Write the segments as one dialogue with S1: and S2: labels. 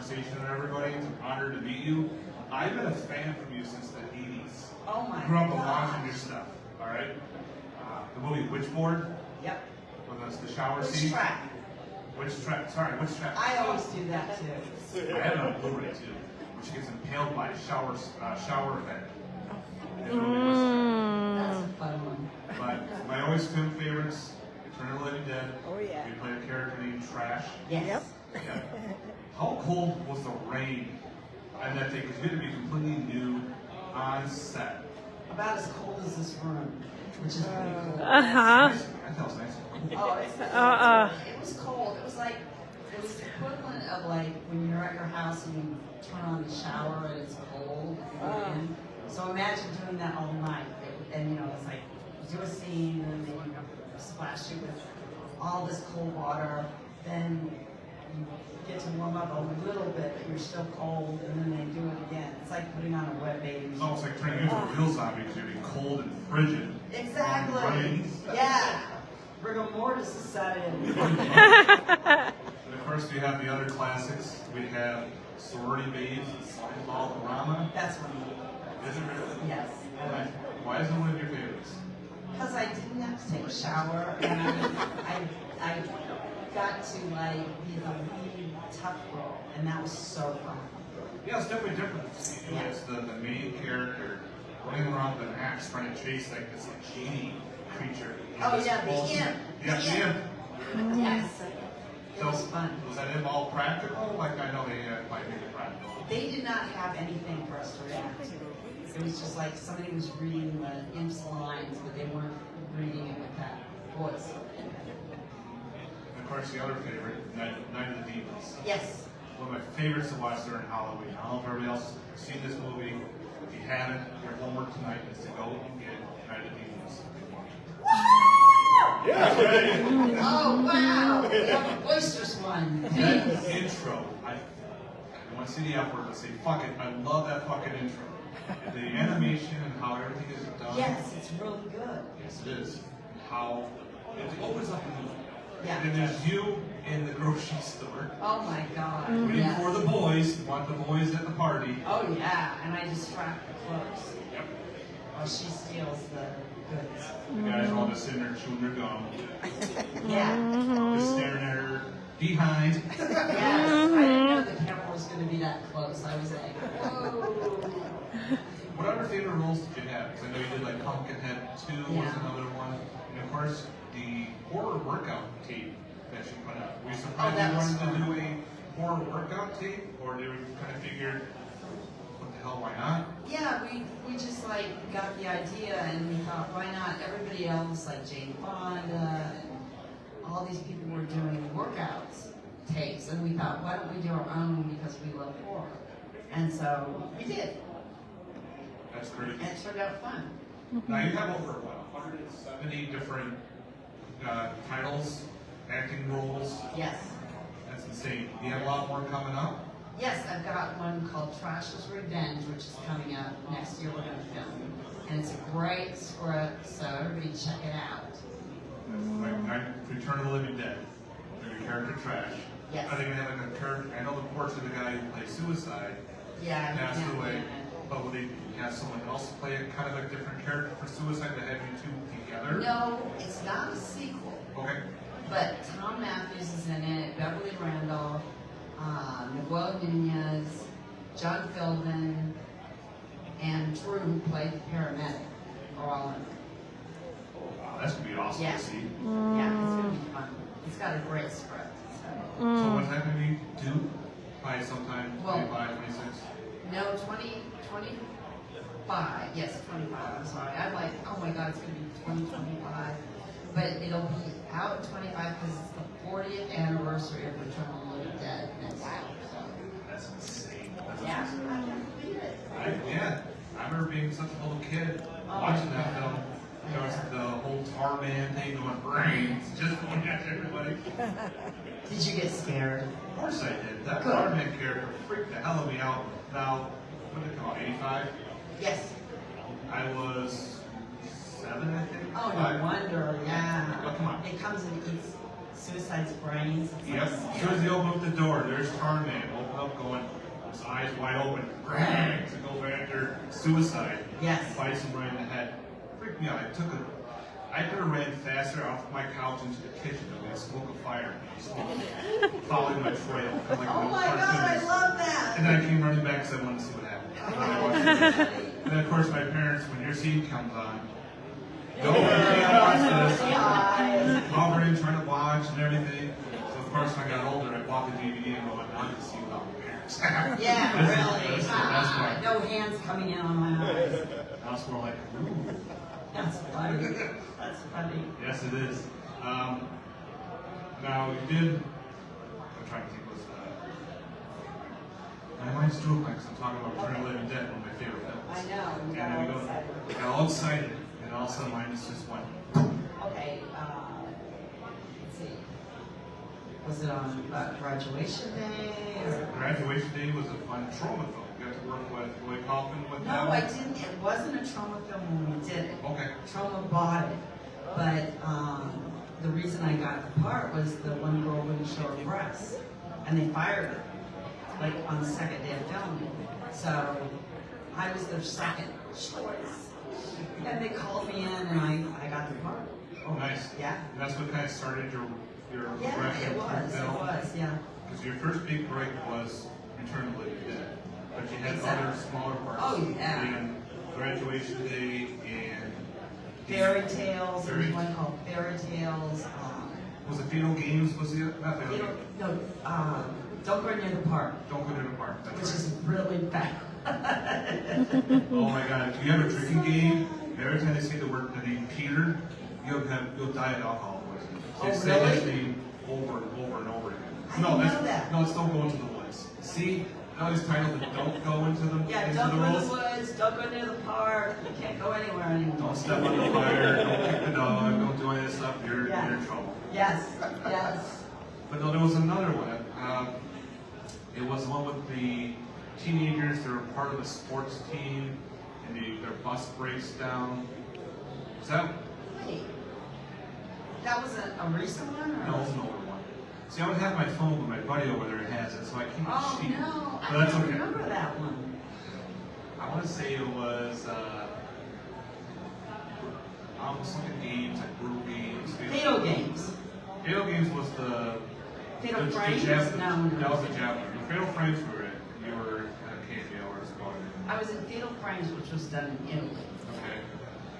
S1: conversation with everybody. It's an honor to meet you. I've been a fan from you since the 80s.
S2: Oh my
S1: Grew up
S2: gosh.
S1: watching your stuff, all right? The movie Witchboard,
S2: Yep.
S1: with the shower
S2: Which
S1: scene.
S2: track?
S1: Which track? Sorry, which track?
S2: I always do that too.
S1: I have it on Blu-ray too, where she gets impaled by a shower event. It's really
S2: That's a fun one.
S1: But my always film favorites, Eternal Living Dead.
S3: Oh, yeah.
S1: We played a character named Trash.
S2: Yes.
S3: Yep.
S1: Yeah. How cold was the rain on that day? Because you had to be completely new on set.
S2: About as cold as this room, which is pretty cool.
S3: Uh-huh.
S1: That feels nice.
S2: Oh, it's it was cold. It was the equivalent of like when you're at your house and you turn on the shower and it's cold. And so imagine doing that all night. And you know, it's like you do a scene and then you splash you with all this cold water. Then you get to warm up a little bit, but you're still cold, and then they do it again. It's like putting on a wet bathing
S1: It's
S2: suit.
S1: almost like turning into a real zombie because you're being cold and frigid.
S2: Exactly.
S1: Rain.
S2: Yeah. Rigor mortis is set in.
S1: And of course, we have the other classics. We have Sorority Babes, Slideball Drama.
S2: That's one.
S1: Is it really?
S2: Yes.
S1: Why is it one of your favorites?
S2: Because I didn't have to take a shower, and I got to like be the lead tough girl, and that was so fun.
S1: Yeah, it's definitely different. You know, it's the main character running around with an axe trying to chase like this like genie creature.
S2: Oh
S1: This
S2: yeah, the
S1: bullshit.
S2: imp.
S1: Yeah, the imp.
S2: Yes. It was fun.
S1: Was that imp all practical? Like I know they might make it practical.
S2: They did not have anything for us to react to. It was just like somebody was reading the imp's lines, but they weren't reading it with that voice.
S1: And of course, the other favorite, Night of the Demons.
S2: Yes.
S1: One of my favorites to watch during Halloween. I don't know if everybody else has seen this movie. If you haven't, your homework tonight is to go and get Night of the Demons. Yeah.
S2: Oh wow! We have a boisterous one.
S1: That intro, I want to see the F word, but say fuck it. I love that fucking intro. The animation and how everything is done.
S2: Yes, it's really good.
S1: Yes, it is. How it opens up the movie.
S2: Yeah.
S1: And there's you in the grocery store.
S2: Oh my god.
S1: Waiting
S2: Yes.
S1: for the boys. You want the boys at the party.
S2: Oh yeah, and I distract the clerks.
S1: Yep.
S2: While she steals the goods.
S1: The guys are all just sitting there chewing their gum.
S2: Yeah.
S1: Just staring at her behind.
S2: Yes. I didn't know the camera was going to be that close. I was like, whoa.
S1: What other favorite roles did you have? Because I know you did like Pumpkinhead 2 was
S2: Yeah.
S1: another one. And of course, the horror workout tape that you put out. Were you surprised
S2: that
S1: you
S2: was
S1: wanted to
S2: fun.
S1: do a horror workout tape? Or did we kind of figure, what the hell, why not?
S2: Yeah, we just like got the idea and we thought, why not? Everybody else, like Jane Fonda, and all these people were doing workouts tapes. And we thought, why don't we do our own because we love horror? And so we did.
S1: That's great.
S2: And it turned out fun.
S1: Now you have over, what, 170 different titles, acting roles.
S2: Yes.
S1: That's insane. You have a lot more coming up?
S2: Yes, I've got one called Trash's Revenge, which is coming out next year. We're going to film. And it's a great script, so everybody check it out.
S1: Like Return of the Living Dead. Your character Trash.
S2: Yes.
S1: Are they going to have like a character? I know the portrait of the guy who plays Suicide
S2: Yeah,
S1: passed
S2: yeah,
S1: away.
S2: yeah.
S1: But will they have someone else play a kind of a different character for Suicide to have you two together?
S2: No, it's not a sequel.
S1: Okay.
S2: But Tom Matthews is in it, Beverly Randolph, Miguel Nunez, John Philbin, and Drew, who played the paramedic, are all in it.
S1: Wow, that's going to be awesome
S2: Yeah.
S1: to see.
S2: Yeah, it's going to be fun. It's got a great script. So.
S1: So when's that going to be due? By sometime
S2: Well-
S1: 25, 26?
S2: No, 25. Yes, 25. I'm sorry. I'm like, oh my God, it's going to be 2025. But it'll be out in 25 because it's the 40th anniversary of Return of the Living Dead next year. So.
S1: That's insane. That's
S2: Yeah.
S1: awesome. Yeah. I remember being such a little kid watching that film. There was the whole tar man thing going brains, just going after everybody.
S2: Did you get scared?
S1: Of course I did. That
S2: Good.
S1: tar man character freaked the hell of me out. Now, what did it come out, 85?
S2: Yes.
S1: I was 7, I think.
S2: Oh,
S1: 5.
S2: no wonder. Yeah.
S1: Oh, come on.
S2: It comes and eats Suicide's brains. It's
S1: Yep.
S2: like
S1: As soon as they open up the door, there's Tar Man. Open up up going, his eyes wide open, bang, to go after suicide.
S2: Yes.
S1: Bites him right in the head. Freaked me out. I could have ran faster off my couch into the kitchen and made smoke a fire. Following my trail. Kind of like
S2: Oh my God, I love that.
S1: And then I came running back because I wanted to see what happened. And then, of course, my parents, when your scene comes on, go and watch this. Hovering, trying to watch and everything. So, of course, when I got older, I bought the DVD and I wanted to see what my parents have.
S2: Yeah, really.
S1: That's why.
S2: No hands coming in on my eyes.
S1: That's more like, ooh.
S2: That's funny. That's funny.
S1: Yes, it is. Now, you did, I'm trying to think, my mind's drew because I'm talking about Return of the Living Dead, one of my favorite films.
S2: I know.
S1: And then we got all excited, and all of a sudden mine just went.
S2: Okay, let's see. Was it on graduation day? Or?
S1: Graduation Day was a fun trauma film. You got to work with Roy Kaufman with that.
S2: No, I didn't. It wasn't a trauma film when we did it.
S1: Okay.
S2: Trauma bought it. But the reason I got the part was the one girl wouldn't show her breasts. And they fired her, like on the second day of filming. So I was their second choice. And they called me in and I got the part.
S1: Oh, nice.
S2: Yeah.
S1: And that's what kind of started your
S2: Yeah,
S1: progression
S2: it was.
S1: through film.
S2: It was, yeah.
S1: Because your first big break was Return of the Living Dead. But you had
S2: Exactly.
S1: other smaller parts.
S2: Oh, yeah.
S1: And Graduation Day and
S2: Fairy Tales, there was one called Fairy Tales.
S1: Was it Fatal Games? Was it not Fatal Games?
S2: No, Don't Go Near the Park,
S1: Don't Go Near the Park. That's
S2: which
S1: right.
S2: is really bad.
S1: Oh my God! If you have a drinking game, every time they say the name Peter, you'll die of alcohol poisoning. They
S2: Oh,
S1: say
S2: really?
S1: that name over and over and over again.
S2: I didn't know that.
S1: No, it's Don't Go Into the Woods. See, now these titles that don't go into them.
S2: Yeah,
S1: into
S2: don't
S1: the
S2: go in
S1: rules.
S2: the woods, don't go near the park, you can't go anywhere anymore.
S1: Don't step on the fire. Don't kick the dog. Don't do any of this stuff. You're in trouble.
S2: Yes, yes.
S1: But no, there was another one. It was the one with the teenagers. They were part of a sports team, and their bus breaks down. Was that?
S2: Wait, that was a recent one? Or?
S1: No, it was an older one. See, I would have my phone, but my buddy over there has it, so I can't
S2: Oh
S1: cheat.
S2: no,
S1: But
S2: I
S1: that's
S2: don't
S1: okay.
S2: remember that one.
S1: I want to say it was almost like a games, like group games.
S2: Fatal Games.
S1: Fatal Games was the
S2: Fatal
S1: the
S2: Frames?
S1: javelin.
S2: No.
S1: That was the javelin. The Fatal Frames were it. You were at a cameo or something.
S2: I was in Fatal Frames, which was done in Italy.
S1: Okay.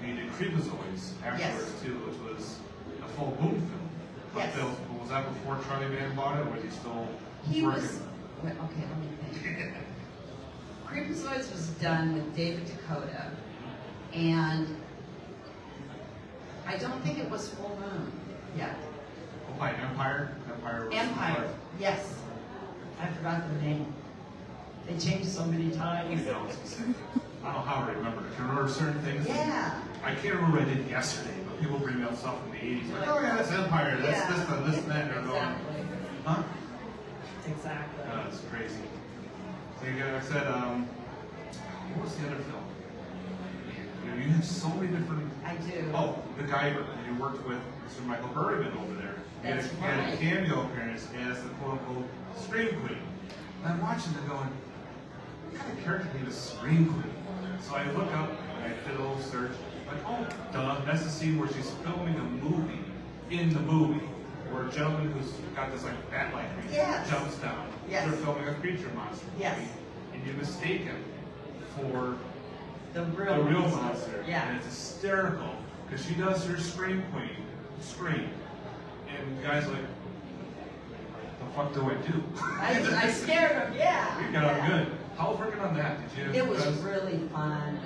S1: And you did Creepazoids afterwards too, which was a full boom film.
S2: Yes.
S1: Was that before Charlie Mann bought it, or was he still
S2: He
S1: working?
S2: was. Wait, okay, let me think. Creepazoids was done with David Dakota, and I don't think it was Full Moon yet.
S1: Oh, by Empire? Empire was
S2: Empire, yes. I forgot the name. They changed so many times.
S1: I don't know how I remember it. I can remember certain things.
S2: Yeah.
S1: I can't remember what I did yesterday, but people bring up stuff from the 80s. Like, oh yeah, that's Empire. That's
S2: Yeah.
S1: this and this and that. And they're going,
S2: Exactly.
S1: huh?
S2: Exactly.
S1: It's crazy. So I said, what was the other film? You have so many different.
S2: I do.
S1: Oh, the guy you worked with, Mr. Michael Berryman over there. He had a-
S2: That's
S1: he had a
S2: right.
S1: cameo appearance as the quote-unquote Scream Queen. And I'm watching it going, what kind of character name is Scream Queen? So I look up and I did a little search. Like, oh, duh, that's the scene where she's filming a movie in the movie. Where a gentleman who's got this like bat-like creature
S2: Yes.
S1: jumps down.
S2: Yes.
S1: They're filming a creature monster movie.
S2: Yes.
S1: And you mistake him for
S2: The
S1: the
S2: real
S1: real
S2: monster.
S1: monster.
S2: Yeah.
S1: And it's hysterical because she does her Scream Queen scream. And the guy's like, the fuck do I do?
S2: I scared him, yeah.
S1: You got out good. How was working on that? Did you?
S2: It was really fun.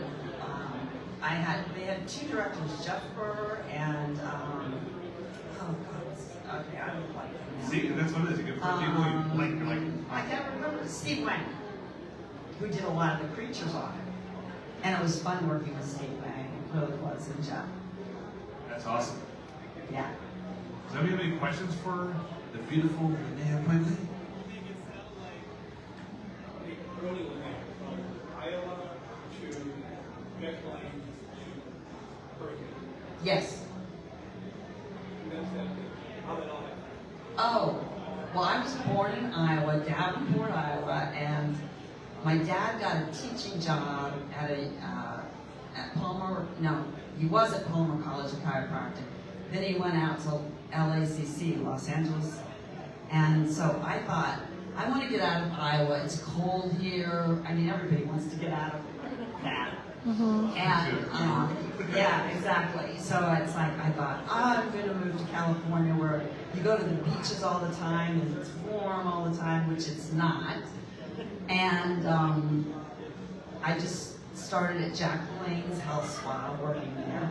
S2: They had two directors, Jeff Burr and oh god, okay, I don't like him.
S1: See, that's what it is. You get people you like. You're like,
S2: I can't remember. Steve Wang, who did a lot of the creatures on it, and it was fun working with Steve Wang. It really was, and Jeff.
S1: that's awesome.
S2: Yeah.
S1: Does anybody have any questions for the beautiful Linnea Quigley?
S3: Early Linnea, from Iowa to Jack Plain to Hurricane.
S2: Yes.
S3: That's that. How that all happened.
S2: Oh, well, I was born in Iowa, Davenport, Iowa, my dad got a teaching job at Palmer. No, he was at Palmer College of Chiropractic. Then he went out to LACC, Los Angeles. And so I thought, I want to get out of Iowa. It's cold here. I mean, everybody wants to get out of that. And yeah, exactly. So it's like I thought, I'm going to move to California where you go to the beaches all the time and it's warm all the time, which it's not. And I just started at Jack Blaine's Health Spa working there.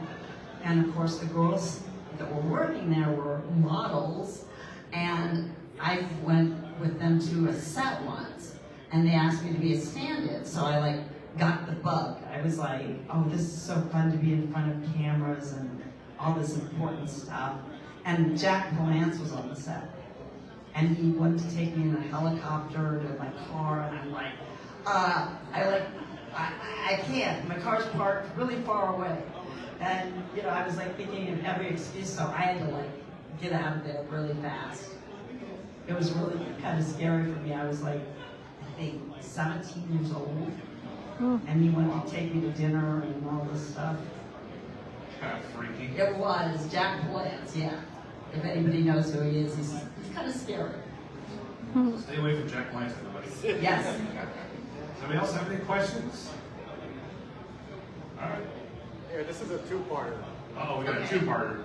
S2: And of course the girls that were working there were models. And I went with them to a set once. And they asked me to be a stand-in. So I got the bug. I was like, oh, this is so fun to be in front of cameras and all this important stuff. And Jack Palance was on the set. And he wanted to take me in a helicopter to my car, and I'm like, I can't. My car's parked really far away. And, I was thinking of every excuse, so I had to get out of there really fast. It was really kind of scary for me. I was I think 17 years old. And he wanted to take me to dinner and all this stuff.
S1: Kind of freaky.
S2: It was Jack Palance, yeah. If anybody knows who he is, he's kind of scary.
S1: Stay away from Jack Palance, everybody.
S2: Yes.
S1: Does anybody else have any questions? All right.
S4: Yeah, this is a two-parter.
S1: Oh, we got a two-parter.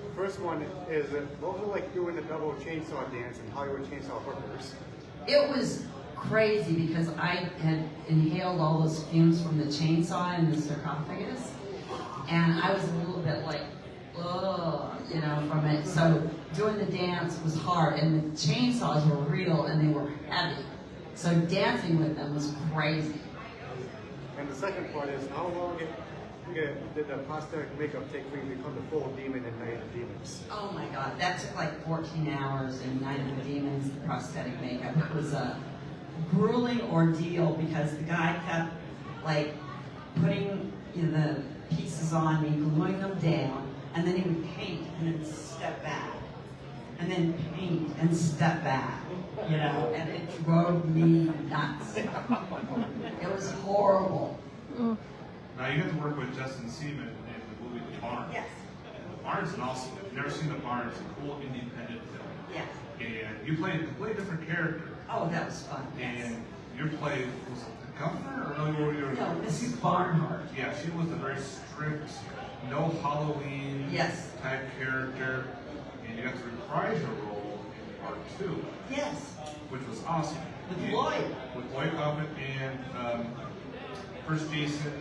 S4: The first one is, what was it like doing the double chainsaw dance in Hollywood Chainsaw Hookers?
S2: It was crazy because I had inhaled all those fumes from the chainsaw in the sarcophagus, and I was a little bit from it. So doing the dance was hard, and the chainsaws were real and they were heavy. So dancing with them was crazy.
S4: And the second part is, how long did the prosthetic makeup take for you to become the full demon in Night of the Demons?
S2: Oh my God, that took 14 hours in Night of the Demons, the prosthetic makeup. It was a grueling ordeal because the guy kept putting the pieces on me, gluing them down, and then he would paint and then step back, and then paint and step back, and it drove me nuts. It was horrible.
S1: Now you got to work with Justin Seaman in the movie The Barn.
S2: Yes.
S1: The Barn's an awesome. If you've never seen The Barn, it's a cool independent film.
S2: Yes.
S1: And you played a completely different character.
S2: Oh, that was fun. Yes.
S1: And your play was it the governor or no?
S2: No, Mrs. Barnhart.
S1: Yeah, she was a very strict, no Halloween type character, and you got to reprise your role in part 2.
S2: Yes.
S1: Which was awesome.
S2: With Lloyd.
S1: With Lloyd Kaufman and first Jason.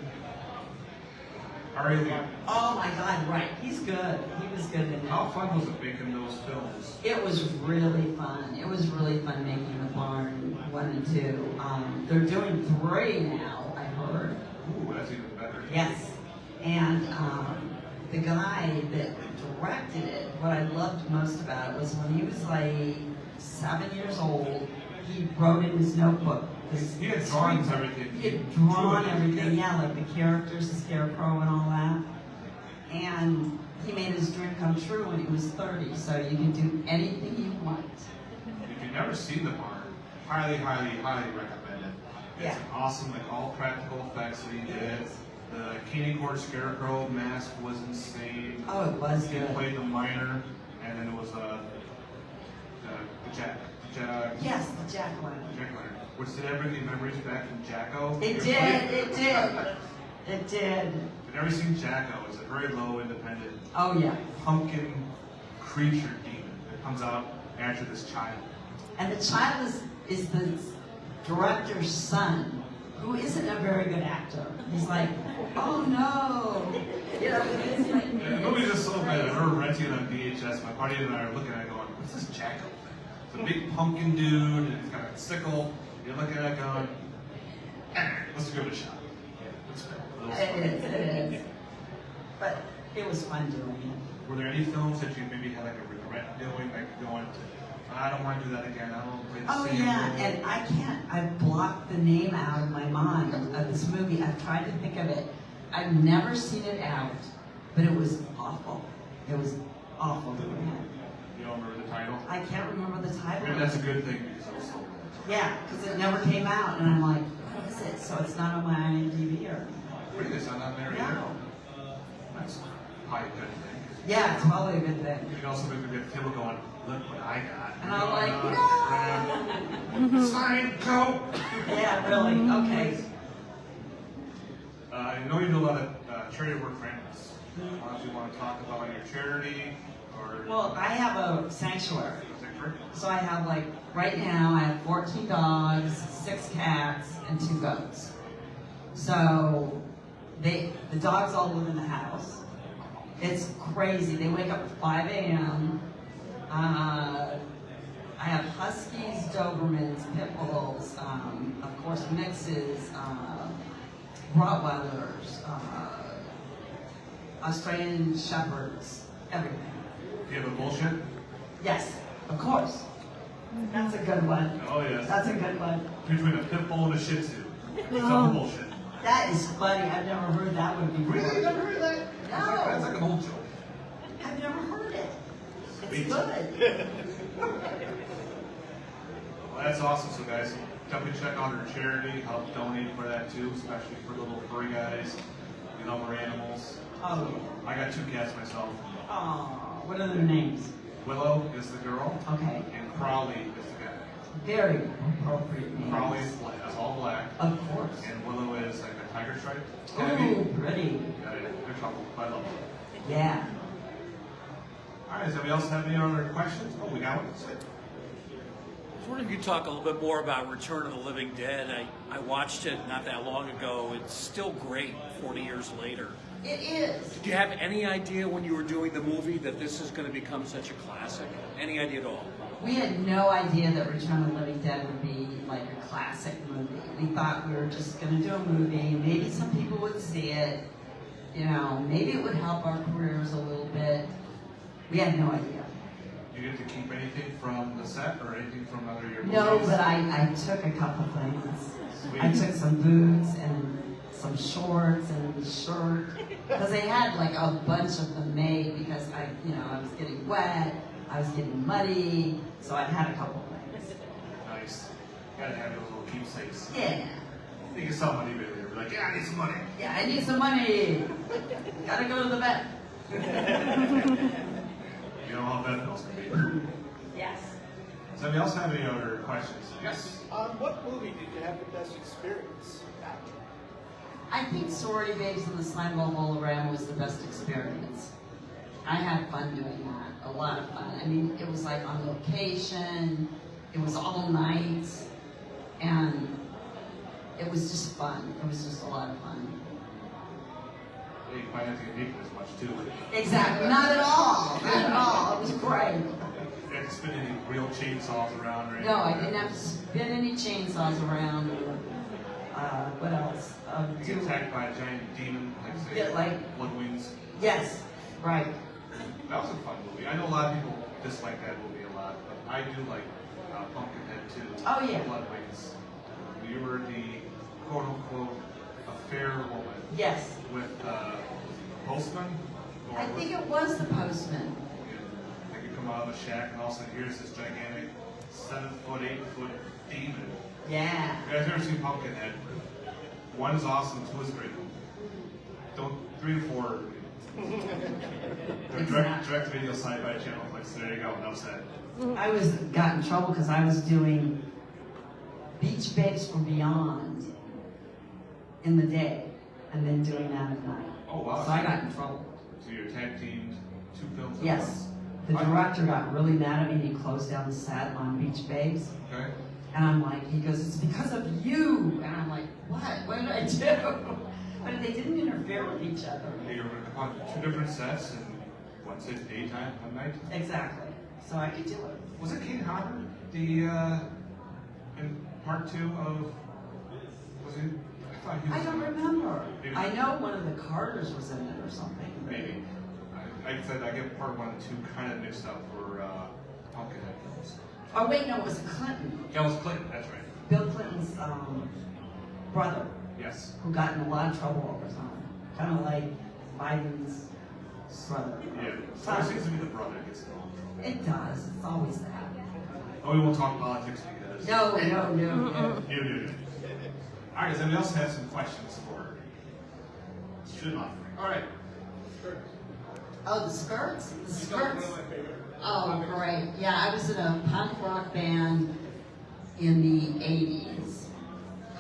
S1: Ari Lee.
S2: Oh my God, right. He's good. He was good in it.
S1: How fun was it making those films?
S2: It was really fun. It was really fun making The Barn 1 and 2. They're doing 3 now, I heard.
S1: Ooh, that's even better.
S2: Yes. And the guy that directed it, what I loved most about it was when he was 7 years old, he wrote in his notebook.
S1: He had drawings, everything.
S2: He had drawn everything, yeah, the characters, the scarecrow and all that. And he made his dream come true when he was 30, so you can do anything you want.
S1: If you've never seen The Barn, highly, highly, highly recommend it. It's awesome, all practical effects that he did. The candy corn scarecrow mask was insane.
S2: Oh, it was
S1: He
S2: good.
S1: played the miner, and then it was the Jack.
S2: Yes, the Jack one.
S1: Jack Lantern. Which did I bring any memories back from Jacko?
S2: It did, it did. It did.
S1: If you've never seen Jacko, it's a very low, independent,
S2: Oh yeah.
S1: pumpkin creature demon that comes out after this child.
S2: And the child is the director's son, who isn't a very good actor. He's like, oh no. It's
S1: The movie's just so bad. I remember renting it on VHS. My buddy and I are looking at it going, what's this Jacko thing? It's a big pumpkin dude, and he's got a sickle. You're looking at it going, let's give it a shot.
S2: It is. But it was fun doing it.
S1: Were there any films that you maybe had a regret doing, going, I don't want to do that again, I don't play the
S2: Oh
S1: same
S2: yeah,
S1: role.
S2: and I can't, I've blocked the name out of my mind of this movie. I've tried to think of it. I've never seen it out, but it was awful. It was awful doing it.
S1: You don't remember the title?
S2: I can't remember the title.
S1: Maybe that's a good thing because it was so
S2: Yeah, because it never came out, and I'm like, fix it so it's not on my IMDb or
S1: Really, it's not on there either.
S2: no.
S1: That's probably a good thing.
S2: Yeah, it's probably a good thing.
S1: You can also make the people going, look what I got.
S2: And I'm like,
S1: no. Sign, go.
S2: Yeah, really. Okay.
S1: I know you do a lot of charity work for animals. Why don't you want to talk about your charity or?
S2: Well, I have a sanctuary.
S1: Is that correct?
S2: So I have like, right now I have 14 dogs, 6 cats, and 2 goats. So the dogs all live in the house. It's crazy. They wake up at 5 a.m. I have huskies, Dobermans, pit bulls, of course mixes, Rottweilers, Australian shepherds, everything.
S1: Do you have a bullshit?
S2: Yes, of course. That's a good one.
S1: Oh yes.
S2: That's a good one.
S1: Between a pit bull and a shih tzu. It's
S2: Oh.
S1: all bullshit.
S2: That is funny. I've never heard that one before.
S1: Really? You never heard that?
S2: No.
S1: That's like an old joke.
S2: I've never heard it. It's
S1: Sweet.
S2: good.
S1: Well, that's awesome. So guys, definitely check out our charity. Help donate for that too, especially for little furry guys. You love our animals.
S2: Oh,
S1: I got 2 cats myself.
S2: oh, what are their names?
S1: Willow is the girl,
S2: Okay.
S1: and Crowley is the guy.
S2: Very appropriate names.
S1: Crowley is black, that's all black,
S2: Of course.
S1: and Willow is like a tiger stripe.
S2: Ooh, pretty.
S1: Got it. They're trouble. I love them.
S2: Yeah.
S1: All right. Does anybody else have any other questions? Oh, we got one. That's it.
S5: I was wondering if you could talk a little bit more about Return of the Living Dead. I watched it not that long ago. It's still great 40 years later.
S2: It is.
S5: Did you have any idea when you were doing the movie that this is going to become such a classic? Any idea at all?
S2: We had no idea that Return of the Living Dead would be like a classic movie. We thought we were just going to do a movie. Maybe some people would see it. You know, maybe it would help our careers a little bit. We had no idea.
S1: You get to keep anything from the set or anything from other your movies?
S2: No, but I took a couple things.
S1: Sweet.
S2: I took some boots and some shorts and a shirt because they had like a bunch of them made because I was getting wet, I was getting muddy, so I had a couple things.
S1: Nice. Gotta have those little keepsakes.
S2: Yeah,
S1: You can sell money later. Be like, yeah, I need some money.
S2: yeah, I need some money. Gotta go to the vet.
S1: You know how vet bills can be.
S2: Yes.
S1: Does anybody else have any other questions? Yes.
S3: What movie did you have the best experience at?
S2: I think Sorority Babes in the Slime Ball Hologram was the best experience. I had fun doing that, a lot of fun. I mean, it was like on location, it was all night, and it was just fun. It was just a lot of fun.
S1: You might have to get naked as much too.
S2: Exactly, not at all, not at all. It was great.
S1: You have to spin any real chainsaws around or anything?
S2: No, I didn't have to spin any chainsaws around. What else?
S1: You get attacked by a giant demon, like say,
S2: Yeah, like-
S1: Blood Wings.
S2: Yes, right.
S1: That was a fun movie. I know a lot of people dislike that movie a lot, but I do like Pumpkinhead too.
S2: Oh, yeah.
S1: Blood Wings. You were the quote unquote affair woman
S2: Yes.
S1: with postman. Or
S2: I think it was the postman.
S1: Like you come out of the shack and all of a sudden here's this gigantic 7 foot, 8 foot demon.
S2: Yeah.
S1: You guys ever seen Pumpkinhead? 1 is awesome, 2 is great. Don't 3 and 4. Direct video Sci-fi channel. Like, so there you go. Enough said.
S2: I got in trouble because I was doing Beach Babes from Beyond in the day and then doing that at night.
S1: Oh wow.
S2: So I got in trouble.
S1: So you're tag teamed 2 films. at
S2: Yes. The
S1: once?
S2: director got really mad at me and he closed down the set on Beach Babes.
S1: Okay.
S2: And I'm like, he goes, it's because of you. And I'm like, what? What did I do? But they didn't interfere with each other.
S1: You were on 2 different sets and one's at daytime, one night.
S2: Exactly. So I could do it.
S1: Was it Kane Hodder? In part 2 of was it? I thought he was.
S2: I don't remember.
S1: Maybe.
S2: I know one of the Carters was in it or something.
S1: Maybe. I said I get part 1 and 2 kind of mixed up for Pumpkinhead films.
S2: Oh wait, no, it was Clinton.
S1: Yeah, it was Clinton. That's right.
S2: Bill Clinton's brother,
S1: Yes.
S2: who got in a lot of trouble over time. Kind of like Biden's brother.
S1: Yeah. So it seems to be the brother that gets involved.
S2: It does. It's always that.
S1: Oh, we won't talk politics because.
S2: No.
S1: You. All right, does anybody else have some questions for Student Offering? All right.
S2: Oh, the skirts? The skirts? Oh, great. Yeah, I was in a punk rock band in the 80s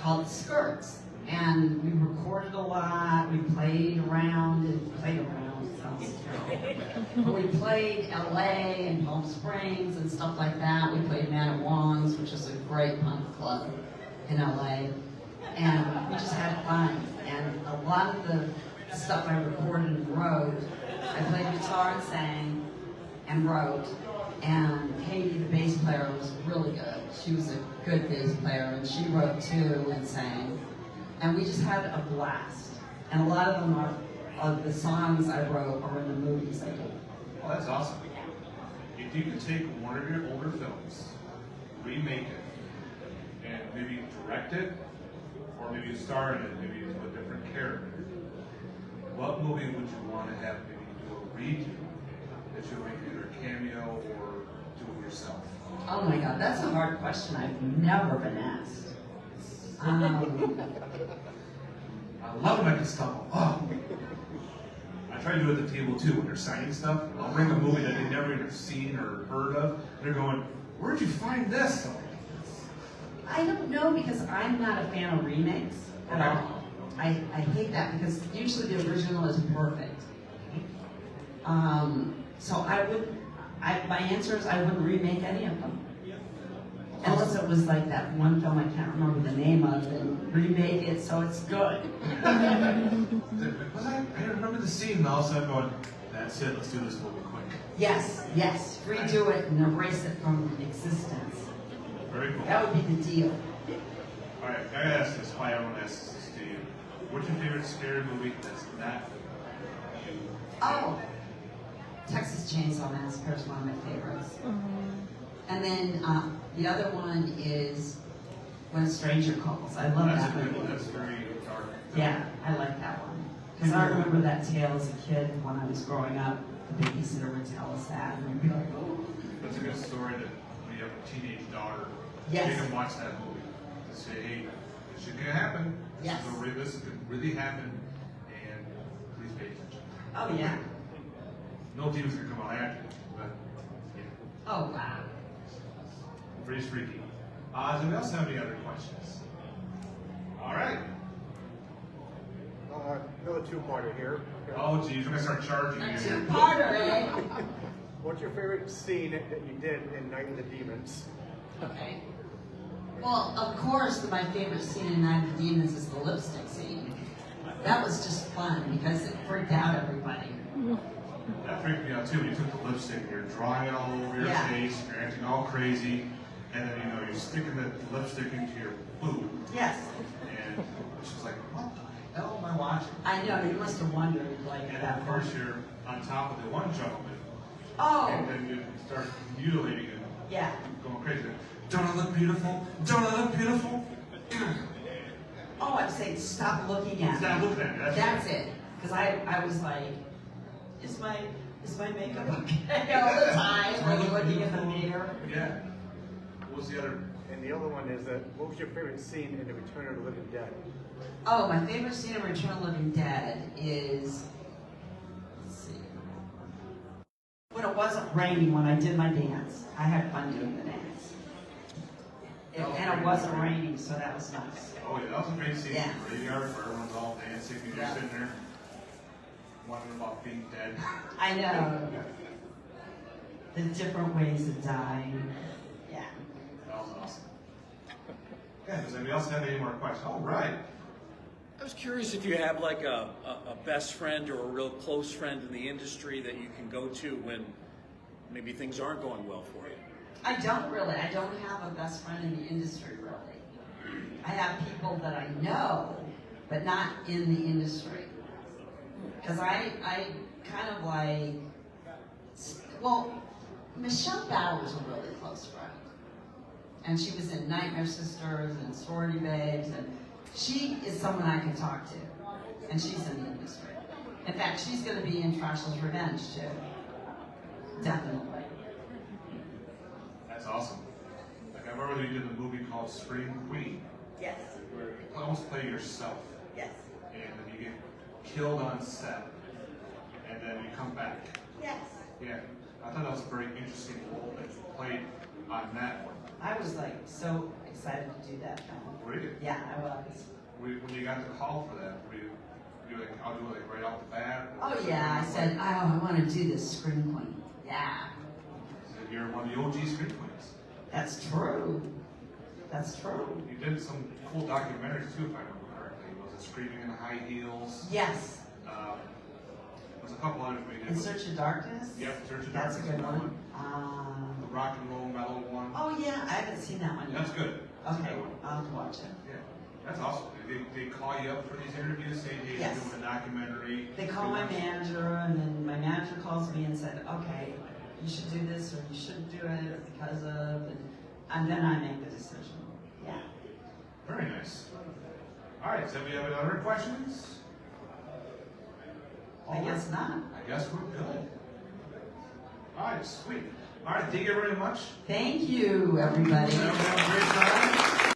S2: called The Skirts. And we recorded a lot, we played around, sounds terrible. But we played LA and Palm Springs and stuff like that. We played Man at Wong's, which is a great punk club in LA. And we just had fun. And a lot of the stuff I recorded and wrote, I played guitar and sang and wrote. And Katie, the bass player, was really good. She was a good bass player, and she wrote too and sang. And we just had a blast. And a lot of them are the songs I wrote are in the movies I did.
S1: Oh, that's awesome. If you could take one of your older films, remake it, and maybe direct it, or maybe star in it, maybe do a different character, what movie would you want to have maybe do a redo that you would make either a cameo or do it yourself?
S2: Oh my God, that's a hard question. I've never been asked.
S1: I love when I can stumble. Oh. I try to do it at the table too when they're signing stuff. I'll bring a movie that they've never even seen or heard of. They're going, "Where'd you find this?"
S2: I don't know because I'm not a fan of remakes at
S1: Okay.
S2: all. I hate that because usually the original is perfect. So my answer is I wouldn't remake any of them. Unless it was like that one film I can't remember the name of, and remake it so it's good.
S1: I remember the scene, and all of a sudden going, "That's it, let's do this movie quick."
S2: Yes, redo it and erase it from existence.
S1: Very cool.
S2: That would be the deal.
S1: All right, I gotta ask this, why everyone asks this to you. What's your favorite scary movie that's not you?
S2: Oh, Texas Chainsaw Massacre is one of my favorites. And then the other one is When a Stranger Calls. I love
S1: That's
S2: that
S1: a good one,
S2: movie.
S1: that's very dark.
S2: Yeah, I like that one. Because I remember that tale as a kid when I was growing up. The babysitter would tell us that, and we'd be like, oh.
S1: That's a good story that when you have a teenage daughter,
S2: Yes.
S1: you can watch that movie and say, "Hey, this shit can happen.
S2: Yes.
S1: This could really happen, and please pay attention."
S2: Oh, yeah.
S1: No demons are gonna come out after you, but yeah,
S2: Oh, wow.
S1: pretty freaky. Does anybody else have any other questions? All right.
S4: Another two-parter here.
S1: Oh, geez, we're gonna start charging
S2: A
S1: you.
S2: two-parter, eh?
S4: What's your favorite scene that you did in Night of the Demons?
S2: Okay. Well, of course, my favorite scene in Night of the Demons is the lipstick scene. That was just fun because it freaked out everybody.
S1: That freaked me out too when you took the lipstick and you're drawing it all over your
S2: Yeah.
S1: face, you're acting all crazy, and then you're sticking the lipstick into your boob,
S2: Yes.
S1: and she's like, "What the hell am I watching?"
S2: I know, you must have wondered like
S1: And then
S2: that.
S1: of course you're on top of the one gentleman,
S2: Oh,
S1: and then you start mutilating him,
S2: yeah.
S1: going crazy. "Don't I look beautiful? Don't I look beautiful?"
S2: Oh, I'm saying stop looking at
S1: Stop
S2: me.
S1: looking at me,
S2: That's it. Because I was like, is my makeup okay all the time?
S1: Do I
S2: Like
S1: look
S2: looking in the
S1: beautiful?
S2: mirror.
S1: Yeah. What was the other?
S4: And the other one is what was your favorite scene in The Return of the Living Dead?
S2: Oh, my favorite scene in Return of the Living Dead is, let's see, when it wasn't raining when I did my dance. I had fun doing the dance. And it wasn't raining, so that was nice.
S1: Oh yeah, that was a great scene.
S2: Yeah.
S1: Graveyard where everyone's all dancing and you're
S2: Yeah.
S1: sitting there wondering about being dead.
S2: I know. The different ways of dying. Yeah.
S1: That was awesome. Yeah, does anybody else have any more questions? All right.
S5: I was curious if you have like a best friend or a real close friend in the industry that you can go to when maybe things aren't going well for you.
S2: I don't really. I don't have a best friend in the industry, really. I have people that I know, but not in the industry. Because I kind of like, well, Michelle Bauer was a really close friend. And she was in Nightmare Sisters and Sorority Babes, and she is someone I can talk to. And she's in the industry. In fact, she's going to be in Trash's Revenge, too. Definitely.
S1: That's awesome. Like I remember they did a movie called Scream Queen.
S2: Yes.
S1: Almost almost play yourself,
S2: Yes.
S1: and then you get killed on set, and then you come back.
S2: Yes.
S1: Yeah, I thought that was a very interesting role that you played on that one.
S2: I was like so excited to do that film.
S1: Were you?
S2: Yeah, I was.
S1: When you got the call for that, were you like, I'll do it like right off the bat? Or
S2: Oh yeah, I said, oh, I want to do this Scream Queen. Yeah,
S1: So you're one of the OG Scream Queens.
S2: that's true. That's true.
S1: You did some cool documentaries too, if I remember correctly. Was it Screaming in the High Heels?
S2: Yes.
S1: There's a couple others we did.
S2: In Search of Darkness?
S1: Yep, Search of
S2: That's a
S1: Darkness.
S2: good
S1: That
S2: one.
S1: The Rock and Roll Mellow one.
S2: Oh yeah, I haven't seen that one yet.
S1: That's good. That's a
S2: Okay,
S1: good one.
S2: I'll have to watch it.
S1: Yeah, that's awesome. They call you up for these interviews, say, hey,
S2: Yes.
S1: you're doing a documentary.
S2: They call my manager, and then my manager calls me and said, okay, you should do this or you shouldn't do it because of, and then I make the decision. Yeah.
S1: Very nice. All right, so we have any other questions?
S2: I guess not.
S1: I guess we're good. All right, sweet. All right, thank you very much.
S2: Thank you, everybody.
S1: Everyone have a great time.